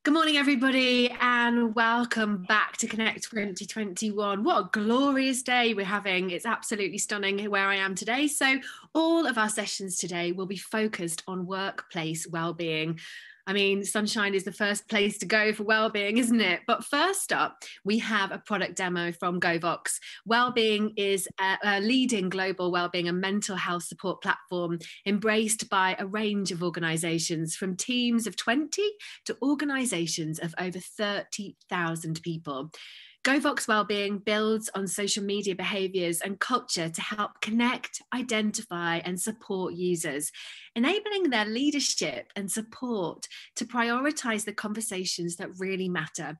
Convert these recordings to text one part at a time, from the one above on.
Good morning, everybody, and welcome back to Connect 2021. What a glorious day we're having. It's absolutely stunning where I am today. So all of our sessions today will be focused on workplace wellbeing. I mean, sunshine is the first place to go for wellbeing, isn't it? But first up, we have a product demo from Go Vox. Wellbeing is a leading global wellbeing and mental health support platform embraced by a range of organisations, from teams of 20 to organisations of over 30,000 people. Go Vox Wellbeing builds on social media behaviours and culture to help connect, identify and support users, enabling their leadership and support to prioritise the conversations that really matter.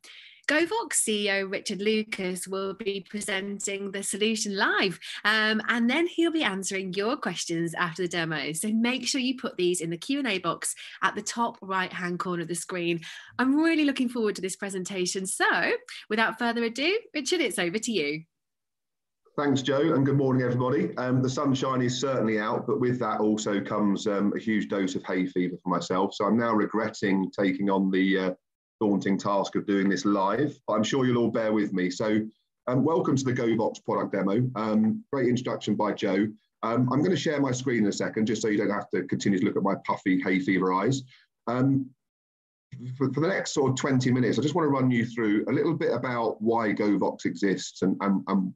Go Vox CEO Richard Lucas will be presenting the solution live, and then he'll be answering your questions after the demo. So make sure you put these in the Q&A box at the top right-hand corner of the screen. I'm really looking forward to this presentation. So without further ado, Richard, it's over to you. Thanks, Jo, and good morning, everybody. The sunshine is certainly out, but with that also comes a huge dose of hay fever for myself. So I'm now regretting taking on the daunting task of doing this live, but I'm sure you'll all bear with me. So welcome to the Go Vox product demo. Great introduction by Jo. I'm going to share my screen in a second, just so you don't have to continue to look at my puffy hay fever eyes. For the next sort of 20 minutes, I just want to run you through a little bit about why Go Vox exists and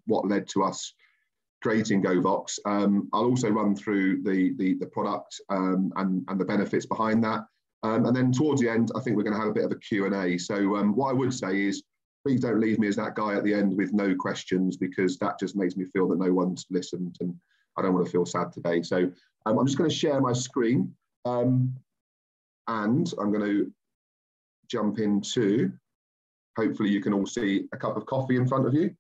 what led to us creating Go Vox. I'll also run through the product and the benefits behind that. And then towards the end, I think we're going to have a bit of a Q&A. So what I would say is, please don't leave me as that guy at the end with no questions, because that just makes me feel that no one's listened and I don't want to feel sad today. So I'm just going to share my screen and I'm going to jump into, hopefully you can all see a cup of coffee in front of you,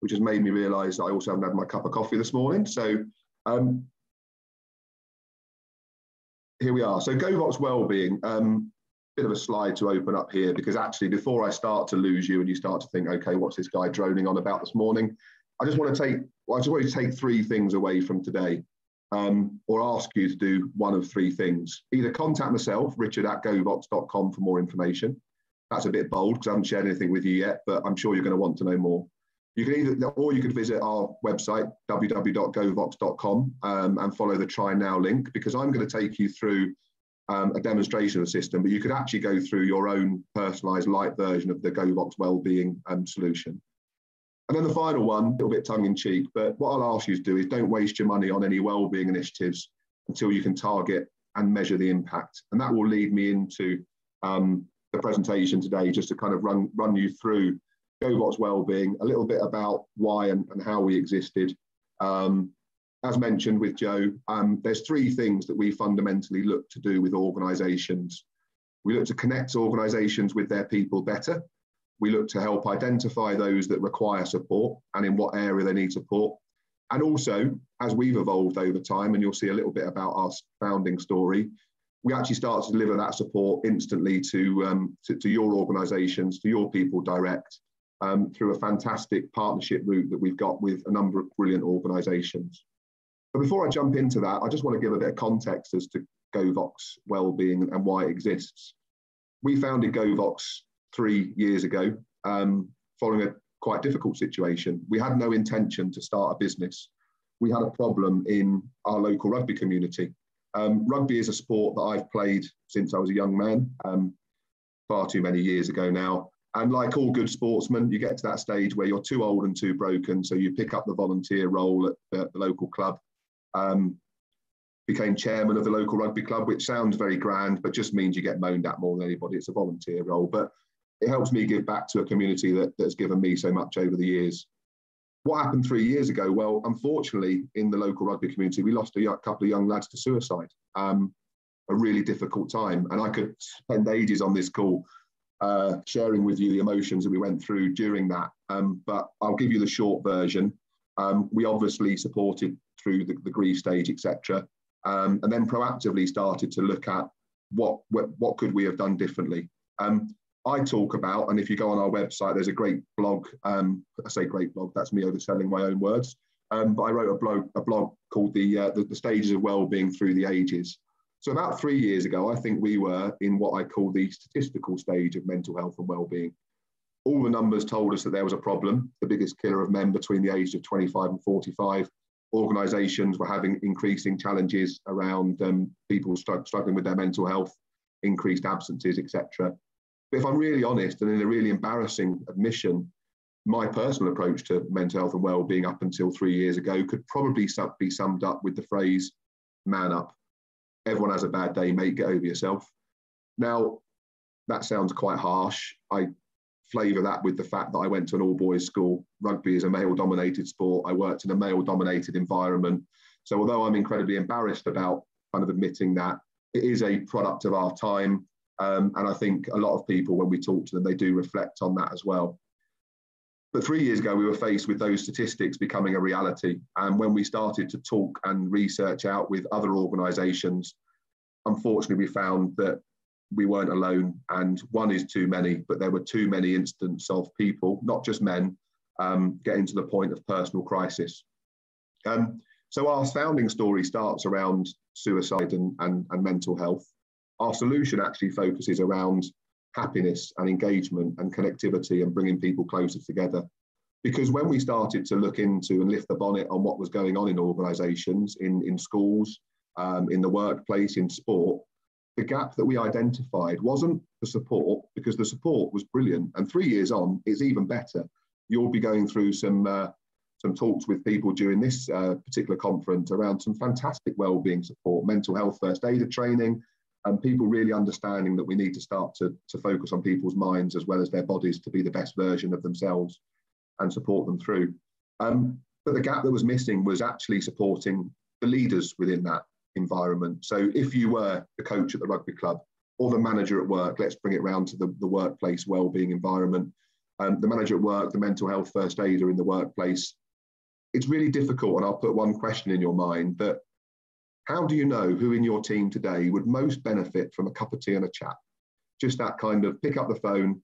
which has made me realise that I also haven't had my cup of coffee this morning. So here we are. So Go Vox Wellbeing, bit of a slide to open up here, because actually before I start to lose you and you start to think, okay, what's this guy droning on about this morning? I just want to take three things away from today, or ask you to do one of three things. Either contact myself, richard@govox.com, for more information. That's a bit bold because I haven't shared anything with you yet, but I'm sure you're going to want to know more. You could visit our website, www.govox.com, and follow the Try Now link, because I'm going to take you through a demonstration of the system, but you could actually go through your own personalised light version of the Go Vox Wellbeing solution. And then the final one, a little bit tongue-in-cheek, but what I'll ask you to do is don't waste your money on any wellbeing initiatives until you can target and measure the impact. And that will lead me into the presentation today, just to kind of run you through Go Vox Wellbeing, a little bit about why and how we existed. As mentioned with Jo, there's three things that we fundamentally look to do with organisations. We look to connect organisations with their people better. We look to help identify those that require support and in what area they need support. And also, as we've evolved over time, and you'll see a little bit about our founding story, we actually start to deliver that support instantly to your organisations, to your people direct, through a fantastic partnership route that we've got with a number of brilliant organisations. But before I jump into that, I just want to give a bit of context as to Go Vox Wellbeing and why it exists. We founded Go Vox 3 years ago, following a quite difficult situation. We had no intention to start a business. We had a problem in our local rugby community. Rugby is a sport that I've played since I was a young man, far too many years ago now. And like all good sportsmen, you get to that stage where you're too old and too broken, so you pick up the volunteer role at the local club. Became chairman of the local rugby club, which sounds very grand, but just means you get moaned at more than anybody. It's a volunteer role, but it helps me give back to a community that's given me so much over the years. What happened 3 years ago? Well, unfortunately, in the local rugby community, we lost a couple of young lads to suicide. A really difficult time. And I could spend ages on this call sharing with you the emotions that we went through during that. But I'll give you the short version. We obviously supported through the grief stage, etc. And then proactively started to look at what could we have done differently. I talk about, and if you go on our website, there's a great blog. I say great blog, that's me overselling my own words. But I wrote a blog called the Stages of Wellbeing Through the Ages. So about 3 years ago, I think we were in what I call the statistical stage of mental health and wellbeing. All the numbers told us that there was a problem, the biggest killer of men between the ages of 25 and 45. Organisations were having increasing challenges around people struggling with their mental health, increased absences, etc. But if I'm really honest, and in a really embarrassing admission, my personal approach to mental health and wellbeing up until 3 years ago could probably be summed up with the phrase, man up. Everyone has a bad day, mate, get over yourself. Now, that sounds quite harsh. I flavour that with the fact that I went to an all-boys school. Rugby is a male-dominated sport. I worked in a male-dominated environment. So although I'm incredibly embarrassed about kind of admitting that, it is a product of our time. And I think a lot of people, when we talk to them, they do reflect on that as well. But 3 years ago, we were faced with those statistics becoming a reality. And when we started to talk and research out with other organisations, unfortunately, we found that we weren't alone. And one is too many, but there were too many instances of people, not just men, getting to the point of personal crisis. So our founding story starts around suicide and mental health. Our solution actually focuses around happiness and engagement and connectivity and bringing people closer together. Because when we started to look into and lift the bonnet on what was going on in organisations, in schools, in the workplace, in sport, the gap that we identified wasn't the support, because the support was brilliant. And 3 years on, it's even better. You'll be going through some talks with people during this particular conference around some fantastic wellbeing support, mental health first aider training, and people really understanding that we need to start to focus on people's minds as well as their bodies to be the best version of themselves and support them through. But the gap that was missing was actually supporting the leaders within that environment. So if you were the coach at the rugby club or the manager at work, let's bring it round to the workplace wellbeing environment, the manager at work, the mental health first aider in the workplace, it's really difficult. And I'll put one question in your mind, that how do you know who in your team today would most benefit from a cup of tea and a chat? Just that kind of pick up the phone.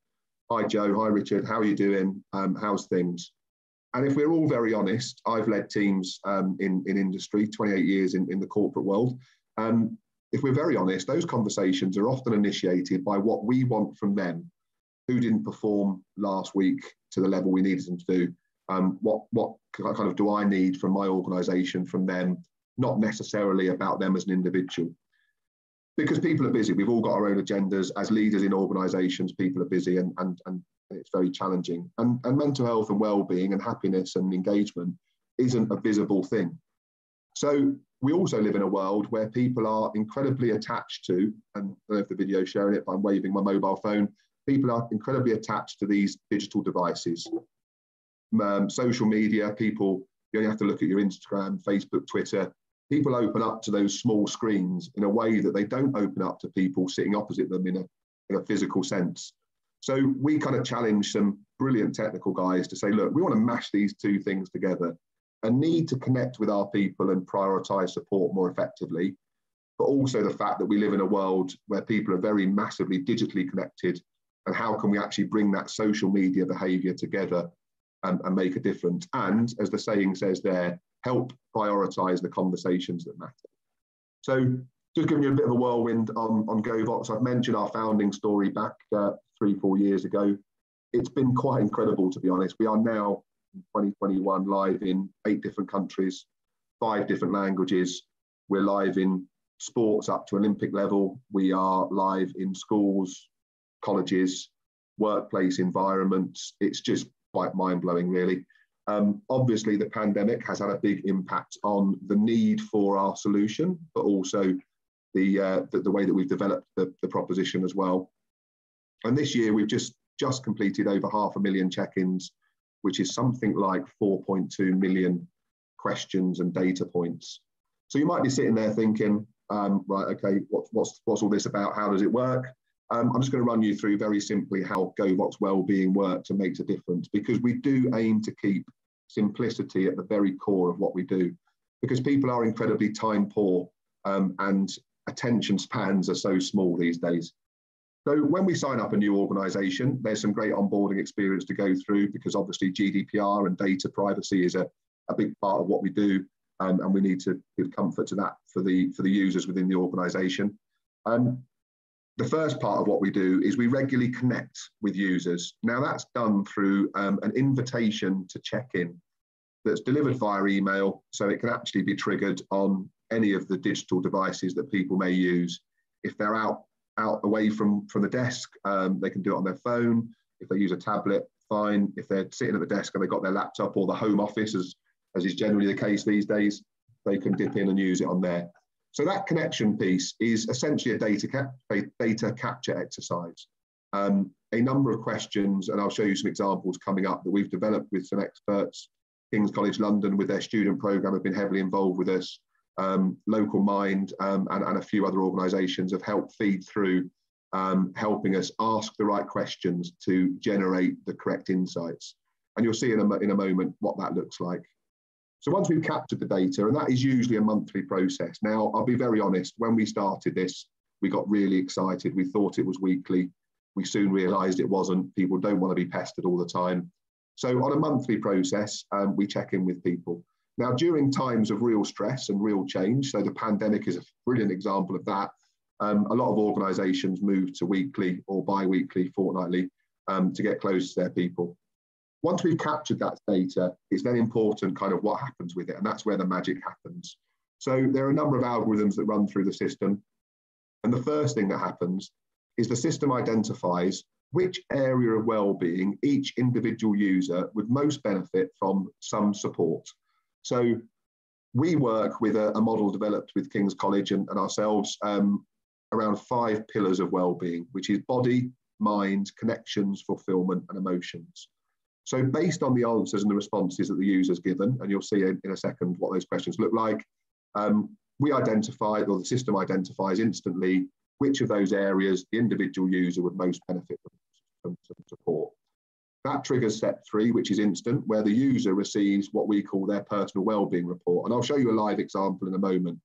Hi, Joe. Hi, Richard. How are you doing? How's things? And if we're all very honest, I've led teams in industry, 28 years in the corporate world. If we're very honest, those conversations are often initiated by what we want from them. Who didn't perform last week to the level we needed them to do? What kind of do I need from my organisation, from them? Not necessarily about them as an individual. Because people are busy. We've all got our own agendas. As leaders in organisations, people are busy and it's very challenging. And mental health and well-being and happiness and engagement isn't a visible thing. So we also live in a world where people are incredibly attached to, and I don't know if the video's showing it, but I'm waving my mobile phone. People are incredibly attached to these digital devices. Social media, people, you only have to look at your Instagram, Facebook, Twitter. People open up to those small screens in a way that they don't open up to people sitting opposite them in a physical sense. So we kind of challenge some brilliant technical guys to say, look, we want to mash these two things together and need to connect with our people and prioritise support more effectively, but also the fact that we live in a world where people are very massively digitally connected, and how can we actually bring that social media behaviour together and make a difference? And as the saying says there, help prioritise the conversations that matter. So just giving you a bit of a whirlwind on Go Vox. I've mentioned our founding story back 3-4 years ago. It's been quite incredible, to be honest. We are now in 2021 live in 8 different countries, 5 different languages. We're live in sports up to Olympic level. We are live in schools, colleges, workplace environments. It's just quite mind-blowing, really. Obviously, the pandemic has had a big impact on the need for our solution, but also the way that we've developed the proposition as well. And this year, we've just completed over 500,000 check-ins, which is something like 4.2 million questions and data points. So you might be sitting there thinking, right, okay, what's all this about? How does it work? I'm just going to run you through very simply how Go Vox Wellbeing works and makes a difference, because we do aim to keep simplicity at the very core of what we do, because people are incredibly time poor and attention spans are so small these days. So when we sign up a new organisation, there's some great onboarding experience to go through, because obviously GDPR and data privacy is a big part of what we do. and we need to give comfort to that for the users within the organisation. The first part of what we do is we regularly connect with users. Now that's done through an invitation to check in that's delivered via email, so it can actually be triggered on any of the digital devices that people may use. If they're out away from the desk, they can do it on their phone. If they use a tablet, fine. If they're sitting at the desk and they've got their laptop or the home office, as is generally the case these days, they can dip in and use it on there. So that connection piece is essentially a data capture exercise. A number of questions, and I'll show you some examples coming up that we've developed with some experts. King's College London, with their student programme, have been heavily involved with us. Local Mind and a few other organisations have helped feed through, helping us ask the right questions to generate the correct insights. And you'll see in a moment what that looks like. So once we've captured the data, and that is usually a monthly process. Now, I'll be very honest, when we started this, we got really excited. We thought it was weekly. We soon realised it wasn't. People don't want to be pestered all the time. So on a monthly process, we check in with people. Now, during times of real stress and real change, so the pandemic is a brilliant example of that, a lot of organisations move to weekly or bi-weekly, fortnightly, to get close to their people. Once we've captured that data, it's then important kind of what happens with it, and that's where the magic happens. So there are a number of algorithms that run through the system, and the first thing that happens is the system identifies which area of well-being each individual user would most benefit from some support. So we work with a model developed with King's College and ourselves around 5 pillars of well-being, which is body, mind, connections, fulfillment, and emotions. So based on the answers and the responses that the user's given, and you'll see in a second what those questions look like, we identify, or the system identifies instantly, which of those areas the individual user would most benefit from support. That triggers step 3, which is instant, where the user receives what we call their personal wellbeing report. And I'll show you a live example in a moment,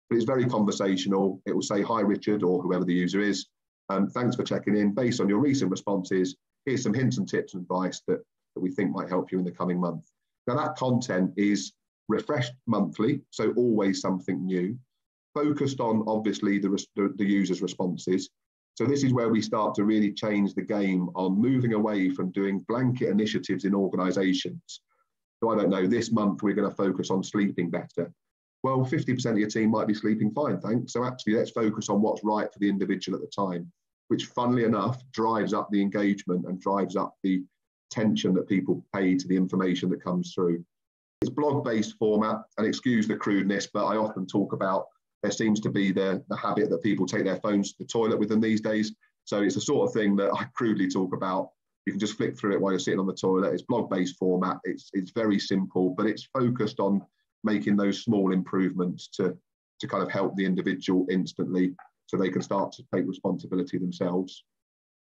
but it's very conversational. It will say, "Hi, Richard," or whoever the user is. "Thanks for checking in. Based on your recent responses, here's some hints and tips and advice that we think might help you in the coming month." Now that content is refreshed monthly, so always something new, focused on obviously the user's responses. So this is where we start to really change the game on moving away from doing blanket initiatives in organisations. So I don't know, this month we're going to focus on sleeping better. Well, 50% of your team might be sleeping fine, thanks. So actually let's focus on what's right for the individual at the time, which funnily enough drives up the engagement and drives up the attention that people pay to the information that comes through. It's blog-based format, and excuse the crudeness, but I often talk about there seems to be the habit that people take their phones to the toilet with them these days. So it's the sort of thing that I crudely talk about. You can just flick through it while you're sitting on the toilet. It's blog-based format. It's very simple, but it's focused on making those small improvements to kind of help the individual instantly so they can start to take responsibility themselves.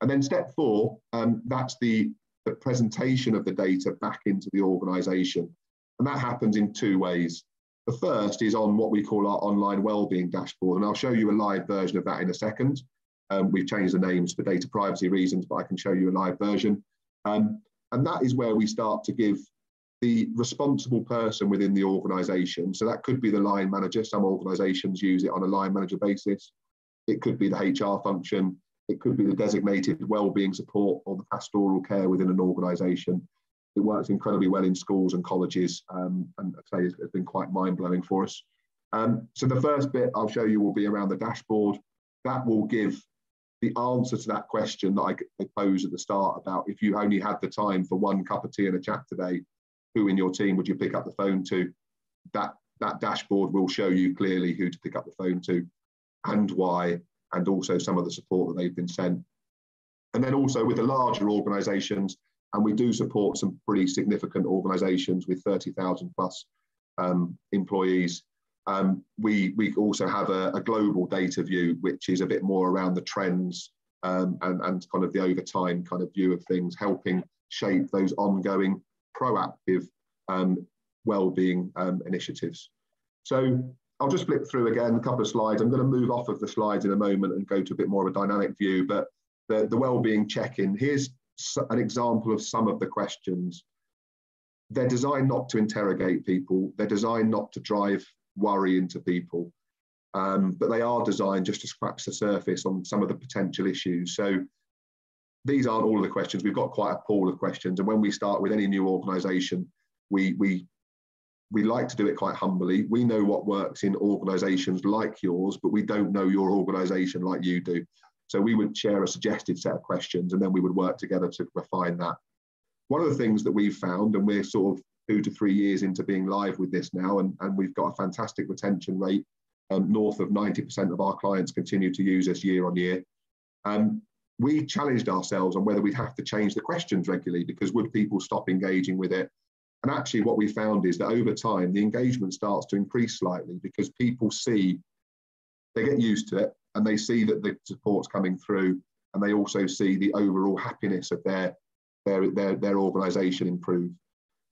And then step 4, that's the presentation of the data back into the organisation. And that happens in 2 ways. The first is on what we call our online wellbeing dashboard, and I'll show you a live version of that in a second. We've changed the names for data privacy reasons, but I can show you a live version. And that is where we start to give the responsible person within the organisation, so that could be the line manager. Some organisations use it on a line manager basis. It could be the HR function. It could be the designated wellbeing support or the pastoral care within an organisation. It works incredibly well in schools and colleges, and I'd say it's been quite mind-blowing for us. So the first bit I'll show you will be around the dashboard. That will give the answer to that question that I posed at the start about if you only had the time for 1 cup of tea and a chat today, who in your team would you pick up the phone to? That dashboard will show you clearly who to pick up the phone to and why, and also some of the support that they've been sent. And then also with the larger organisations, and we do support some pretty significant organisations with 30,000 plus employees. We also have a global data view, which is a bit more around the trends and kind of the over time kind of view of things, helping shape those ongoing proactive wellbeing initiatives. So I'll just flick through again a couple of slides. I'm going to move off of the slides in a moment and go to a bit more of a dynamic view, but the wellbeing check-in, here's an example of some of the questions. they're designed not to interrogate people. They're designed not to drive worry into people. But they are designed just to scratch the surface on some of the potential issues. So these aren't all of the questions. We've got quite a pool of questions. And when we start with any new organisation, we like to do it quite humbly. We know what works in organisations like yours, but we don't know your organisation like you do. So we would share a suggested set of questions, and then we would work together to refine that. One of the things that we've found, and we're sort of 2 to 3 years into being live with this now, and we've got a fantastic retention rate. North of 90% of our clients continue to use us year on year. We challenged ourselves on whether we'd have to change the questions regularly, because would people stop engaging with it? And actually what we found is that over time, the engagement starts to increase slightly, because people see, they get used to it, and they see that the support's coming through, and they also see the overall happiness of their organisation improve.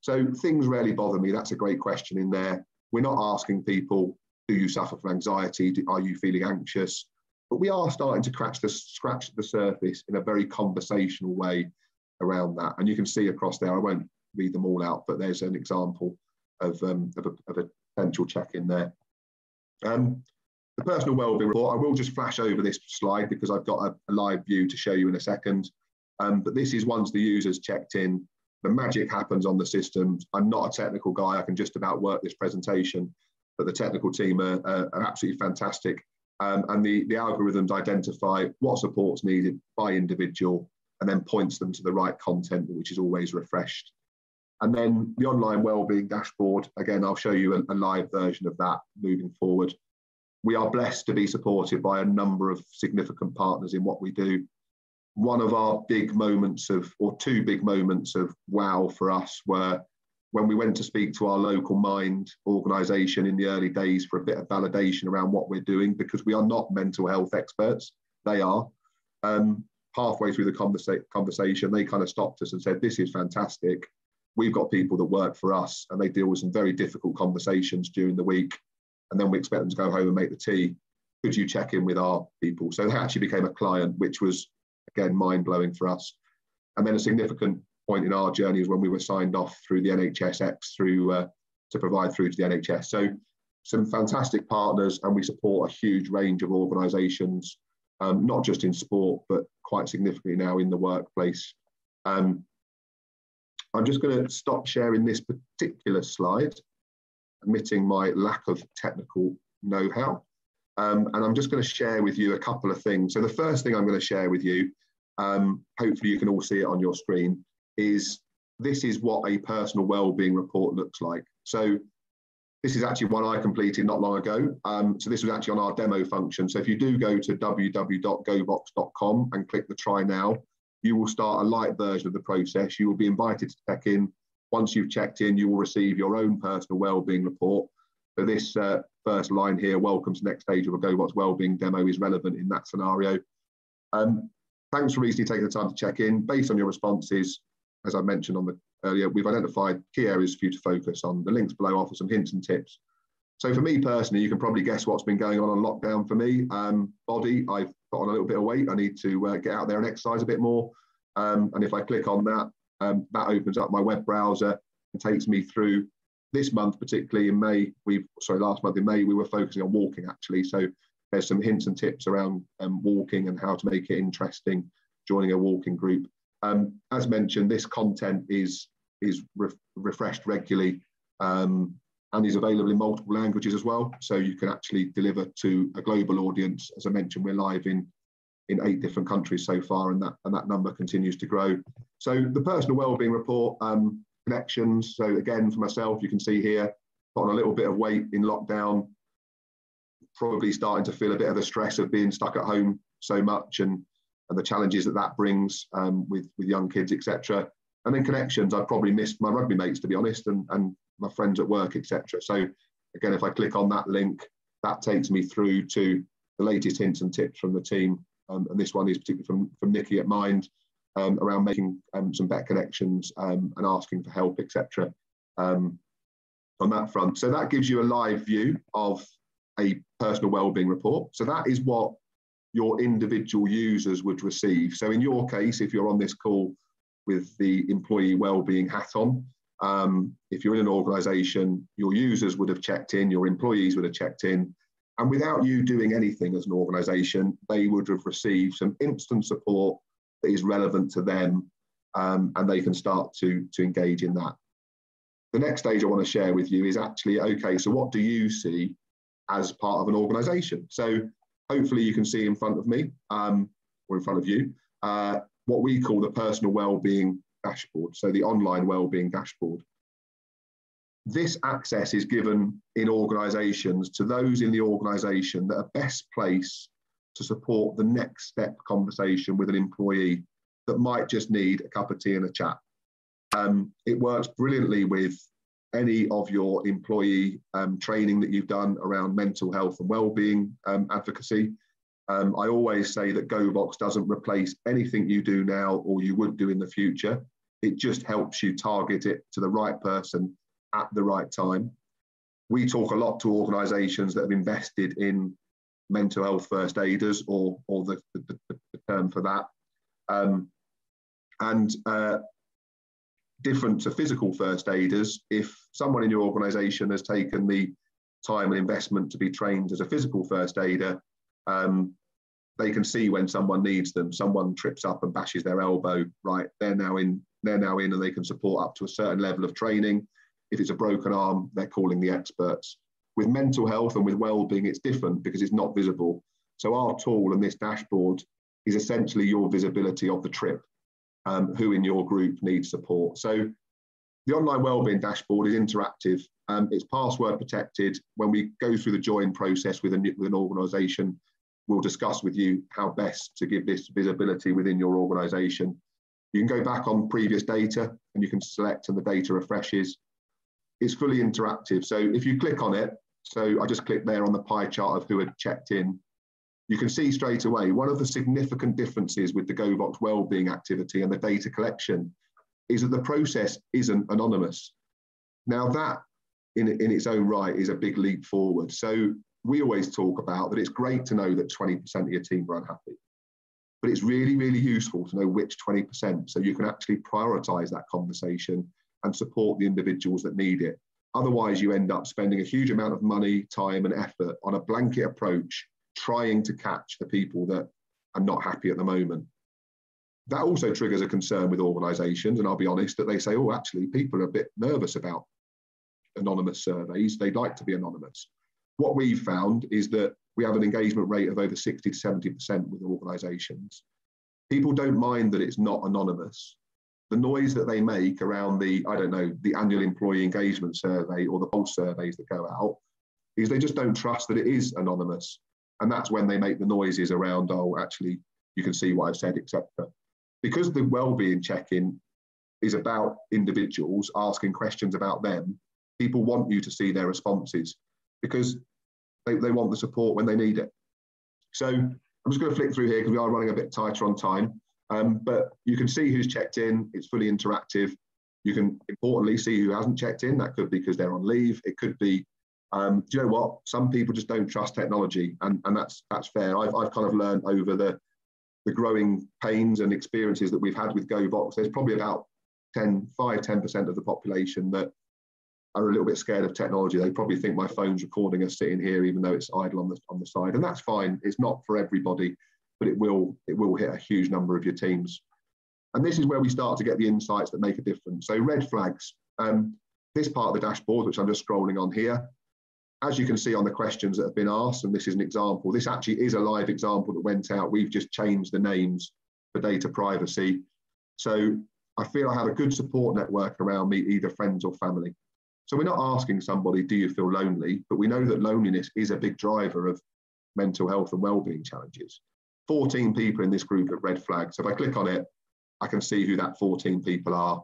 So things rarely bother me. That's a great question in there. We're not asking people, do you suffer from anxiety? Are you feeling anxious? But we are starting to scratch the surface in a very conversational way around that. And you can see across there, I won't read them all out, but there's an example of a potential check-in there. The personal wellbeing report, I will just flash over this slide because I've got a live view to show you in a second. But this is once the user's checked in, the magic happens on the systems. I'm not a technical guy. I can just about work this presentation, but the technical team are absolutely fantastic. And the algorithms identify what support's needed by individual and then points them to the right content, which is always refreshed. And then the online wellbeing dashboard, again, I'll show you a live version of that moving forward. We are blessed to be supported by a number of significant partners in what we do. One of our big moments or 2 big moments of wow for us were when we went to speak to our local Mind organisation in the early days for a bit of validation around what we're doing, because we are not mental health experts, they are. Halfway through the conversation, they kind of stopped us and said, this is fantastic. We've got people that work for us and they deal with some very difficult conversations during the week. And then we expect them to go home and make the tea. Could you check in with our people? So they actually became a client, which was, again, mind-blowing for us. And then a significant point in our journey is when we were signed off through the NHSX to provide through to the NHS. So some fantastic partners, and we support a huge range of organisations, not just in sport, but quite significantly now in the workplace. I'm just going to stop sharing this particular slide, admitting my lack of technical know-how. And I'm just going to share with you a couple of things. So the first thing I'm going to share with you, hopefully you can all see it on your screen, is this is what a personal wellbeing report looks like. So this is actually one I completed not long ago. So this was actually on our demo function. So if you do go to www.govox.com and click the try now, you will start a light version of the process. You will be invited to check in. Once you've checked in, you will receive your own personal wellbeing report. So this first line here, welcome to the next stage of a Go Vox Wellbeing demo, is relevant in that scenario. Thanks for recently taking the time to check in. Based on your responses, as I mentioned earlier, we've identified key areas for you to focus on. The links below offer some hints and tips. So for me personally, you can probably guess what's been going on lockdown for me. Body, I've put on a little bit of weight. I need to get out there and exercise a bit more. And if I click on that, that opens up my web browser and takes me through this month, particularly in May. Last month in May, we were focusing on walking actually. So there's some hints and tips around walking and how to make it interesting, joining a walking group. As mentioned, this content is refreshed regularly and is available in multiple languages as well. So you can actually deliver to a global audience. As I mentioned, we're live in 8 different countries so far, and that number continues to grow. So the personal wellbeing report, connections. So again, for myself, you can see here, put on a little bit of weight in lockdown, probably starting to feel a bit of the stress of being stuck at home so much and the challenges that brings with young kids, etc. And then connections, I've probably missed my rugby mates, to be honest, and my friends at work, etc. So again, if I click on that link, that takes me through to the latest hints and tips from the team. And this one is particularly from Nikki at Mind, around making some better connections and asking for help, etc. On that front. So that gives you a live view of a personal wellbeing report. So that is what your individual users would receive. So in your case, if you're on this call with the employee wellbeing hat on, If you're in an organisation, your users would have checked in, your employees would have checked in, and without you doing anything as an organisation, they would have received some instant support that is relevant to them, and they can start to engage in that. The next stage I want to share with you is actually, okay, so what do you see as part of an organisation? So hopefully you can see in front of me, or in front of you, what we call the personal wellbeing dashboard, so the online wellbeing dashboard. This access is given in organisations to those in the organisation that are best placed to support the next step conversation with an employee that might just need a cup of tea and a chat. It works brilliantly with any of your employee training that you've done around mental health and wellbeing advocacy. I always say that Go Vox doesn't replace anything you do now or you would do in the future. It just helps you target it to the right person at the right time. We talk a lot to organisations that have invested in mental health first aiders, or the term for that. Different to physical first aiders, if someone in your organisation has taken the time and investment to be trained as a physical first aider, they can see when someone needs them. Someone trips up and bashes their elbow, right? They're now in, and they can support up to a certain level of training. If it's a broken arm, they're calling the experts. With mental health and with wellbeing, it's different because it's not visible. So our tool and this dashboard is essentially your visibility of the trip, who in your group needs support. So the online wellbeing dashboard is interactive. It's password protected. When we go through the join process with an organisation, we'll discuss with you how best to give this visibility within your organisation. You can go back on previous data and you can select and the data refreshes. It's fully interactive. So if you click on it, so I just clicked there on the pie chart of who had checked in, you can see straight away one of the significant differences with the Go Vox wellbeing activity and the data collection is that the process isn't anonymous. Now that in its own right is a big leap forward. So we always talk about that it's great to know that 20% of your team are unhappy, but it's really, really useful to know which 20%, so you can actually prioritise that conversation and support the individuals that need it. Otherwise, you end up spending a huge amount of money, time and effort on a blanket approach, trying to catch the people that are not happy at the moment. That also triggers a concern with organisations, and I'll be honest, that they say, oh, actually, people are a bit nervous about anonymous surveys. They'd like to be anonymous. What we've found is that we have an engagement rate of over 60 to 70% with organisations. People don't mind that it's not anonymous. The noise that they make around the, I don't know, the annual employee engagement survey or the pulse surveys that go out is they just don't trust that it is anonymous. And that's when they make the noises around, oh, actually, you can see what I've said, etc. Because the wellbeing check-in is about individuals asking questions about them, people want you to see their responses because they want the support when they need it. So I'm just going to flick through here because we are running a bit tighter on time. But you can see who's checked in. It's fully interactive. You can importantly see who hasn't checked in. That could be because they're on leave. It could be, do you know what? Some people just don't trust technology, and that's fair. I've kind of learned over the growing pains and experiences that we've had with Go Vox. There's probably about 5-10% of the population that are a little bit scared of technology. They probably think my phone's recording us sitting here, even though it's idle on the side, and that's fine. It's not for everybody, but it will hit a huge number of your teams. And this is where we start to get the insights that make a difference. So red flags, this part of the dashboard, which I'm just scrolling on here, as you can see on the questions that have been asked, and this is an example, this actually is a live example that went out. We've just changed the names for data privacy. So I feel I have a good support network around me, either friends or family. So we're not asking somebody, do you feel lonely? But we know that loneliness is a big driver of mental health and wellbeing challenges. 14 people in this group at red flag. So if I click on it, I can see who that 14 people are,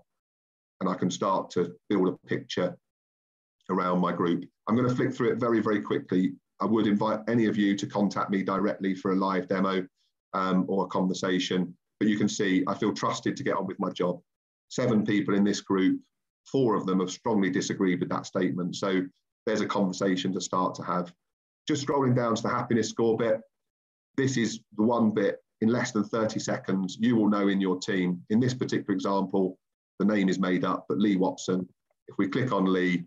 and I can start to build a picture around my group. I'm going to flick through it very, very quickly. I would invite any of you to contact me directly for a live demo or a conversation, but you can see I feel trusted to get on with my job. 7 people in this group, 4 of them have strongly disagreed with that statement. So there's a conversation to start to have. Just scrolling down to the happiness score bit, this is the one bit in less than 30 seconds, you will know in your team. In this particular example, the name is made up, but Lee Watson, If we click on Lee,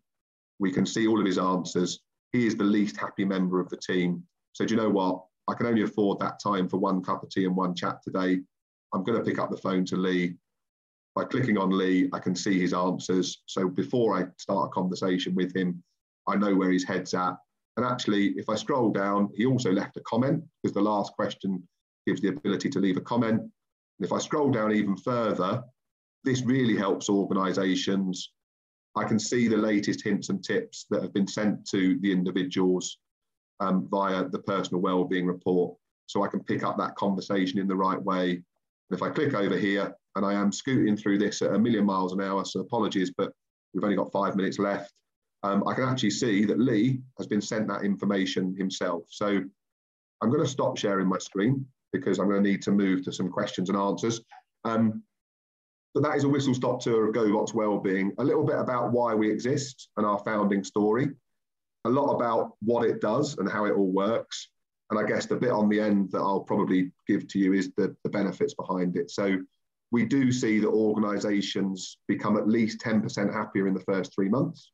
we can see all of his answers. He is the least happy member of the team. So do you know what? I can only afford that time for one cup of tea and one chat today. I'm going to pick up the phone to Lee. By clicking on Lee, I can see his answers. So before I start a conversation with him, I know where his head's at. And actually, if I scroll down, he also left a comment, because the last question gives the ability to leave a comment. And if I scroll down even further, this really helps organisations. I can see the latest hints and tips that have been sent to the individuals via the personal wellbeing report. So I can pick up that conversation in the right way. And if I click over here, and I am scooting through this at 1,000,000 miles an hour, so apologies, but we've only got 5 minutes left. I can actually see that Lee has been sent that information himself. So I'm going to stop sharing my screen because I'm going to need to move to some questions and answers. But that is a whistle-stop tour of Go Vox Wellbeing, a little bit about why we exist and our founding story, a lot about what it does and how it all works. And I guess the bit on the end that I'll probably give to you is the benefits behind it. So we do see that organisations become at least 10% happier in the first 3 months.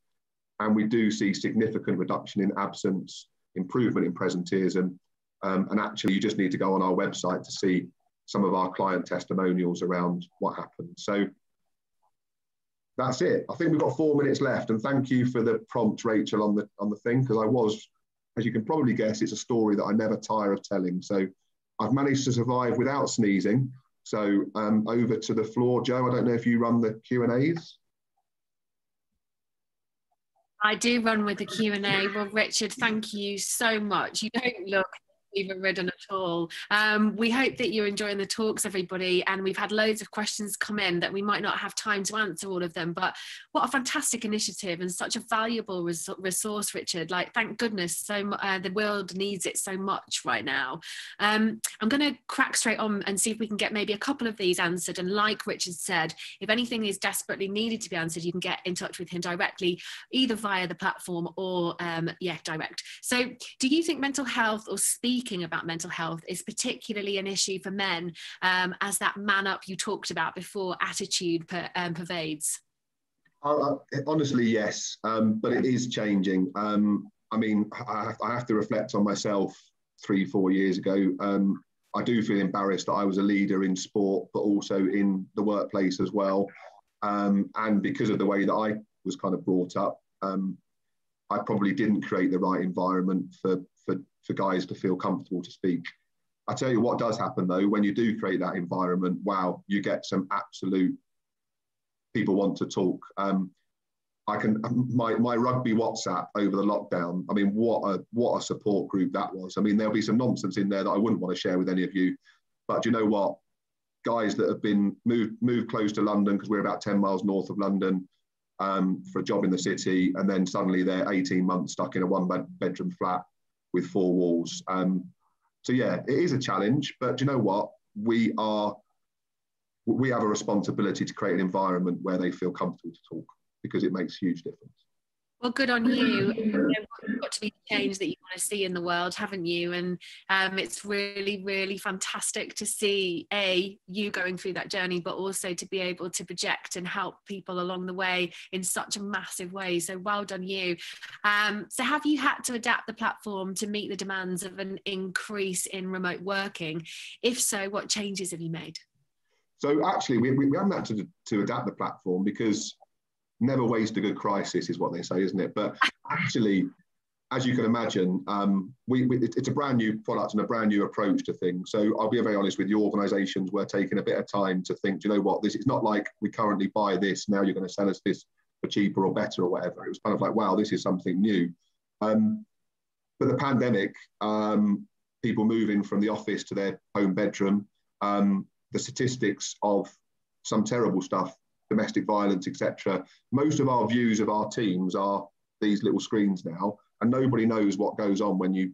And we do see significant reduction in absence, improvement in presenteeism. And actually, you just need to go on our website to see some of our client testimonials around what happened. So that's it. I think we've got 4 minutes left. And thank you for the prompt, Rachel, on the thing, because I was, as you can probably guess, it's a story that I never tire of telling. So I've managed to survive without sneezing. So over to the floor. Joe, I don't know if you run the Q&As. I do run with the Q&A. Well, Richard, thank you so much. You don't look fever ridden at all. We hope that you're enjoying the talks, everybody, and we've had loads of questions come in that we might not have time to answer all of them, but what a fantastic initiative and such a valuable resource, Richard. Like, thank goodness the world needs it so much right now. I'm going to crack straight on and see if we can get maybe a couple of these answered, and like Richard said, if anything is desperately needed to be answered, you can get in touch with him directly, either via the platform or direct. So do you think mental health, or speaking about mental health, is particularly an issue for men, as that man up you talked about before attitude pervades? Honestly, yes, but it is changing. I mean, I have to reflect on myself 3-4 years ago. I do feel embarrassed that I was a leader in sport, but also in the workplace as well. And because of the way that I was kind of brought up, I probably didn't create the right environment for guys to feel comfortable to speak. I tell you what does happen though, when you do create that environment, wow, you get some absolute people want to talk. My rugby WhatsApp over the lockdown, I mean, what a support group that was. I mean, there'll be some nonsense in there that I wouldn't want to share with any of you, but do you know what? Guys that have been moved close to London, because we're about 10 miles north of London, for a job in the city, and then suddenly they're 18 months stuck in a one-bedroom flat with 4 walls. So yeah, it is a challenge, but do you know what? We have a responsibility to create an environment where they feel comfortable to talk, because it makes a huge difference. Well, good on you. You've got to be the change that you want to see in the world, haven't you? And it's really, really fantastic to see you going through that journey, but also to be able to project and help people along the way in such a massive way. So well done you. So have you had to adapt the platform to meet the demands of an increase in remote working? If so, what changes have you made? So actually, we haven't had to adapt the platform, because never waste a good crisis is what they say, isn't it? But actually, as you can imagine, it's a brand new product and a brand new approach to things. So I'll be very honest with you, organisations were taking a bit of time to think, do you know what, this is not like we currently buy this, now you're going to sell us this for cheaper or better or whatever. It was kind of like, wow, this is something new. But the pandemic, people moving from the office to their home bedroom, the statistics of some terrible stuff, domestic violence, etc. Most of our views of our teams are these little screens now, and nobody knows what goes on when you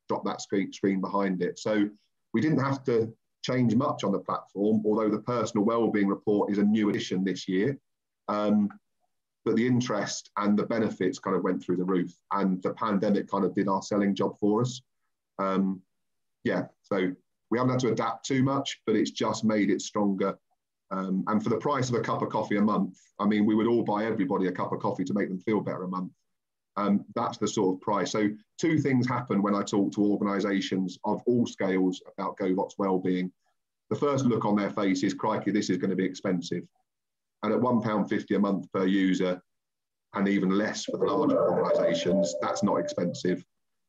drop that screen behind it. So we didn't have to change much on the platform, although the personal wellbeing report is a new addition this year. But the interest and the benefits kind of went through the roof, and the pandemic kind of did our selling job for us. So we haven't had to adapt too much, but it's just made it stronger And for the price of a cup of coffee a month, I mean, we would all buy everybody a cup of coffee to make them feel better a month. That's the sort of price. So two things happen when I talk to organisations of all scales about Go Vox Wellbeing. The first look on their face is, crikey, this is going to be expensive. And at £1.50 a month per user, and even less for the larger organisations, that's not expensive.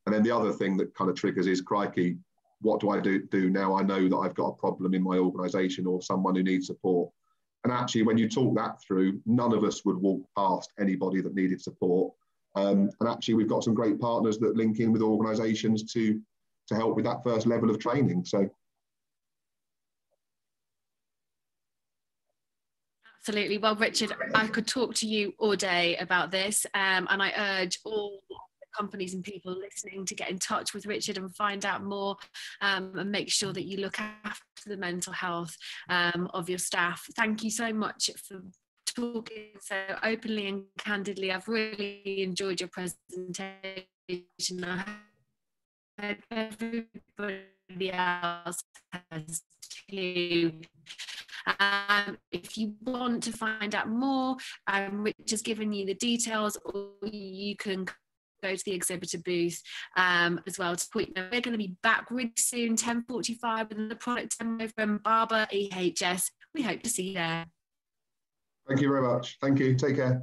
And then the other thing that kind of triggers is, crikey, what do I do now? I know that I've got a problem in my organisation or someone who needs support. And actually, when you talk that through, none of us would walk past anybody that needed support. And actually, we've got some great partners that link in with organisations to help with that first level of training. So. Absolutely. Well, Richard, I could talk to you all day about this, and I urge all companies and people listening to get in touch with Richard and find out more, and make sure that you look after the mental health of your staff. Thank you so much for talking so openly and candidly. I've really enjoyed your presentation. I hope everybody else has too. If you want to find out more, Rich has given you the details, or you can go to the exhibitor booth as well. We're going to be back really soon, 10:45, with the product demo from Barber EHS. We hope to see you there. Thank you very much. Thank you. Take care.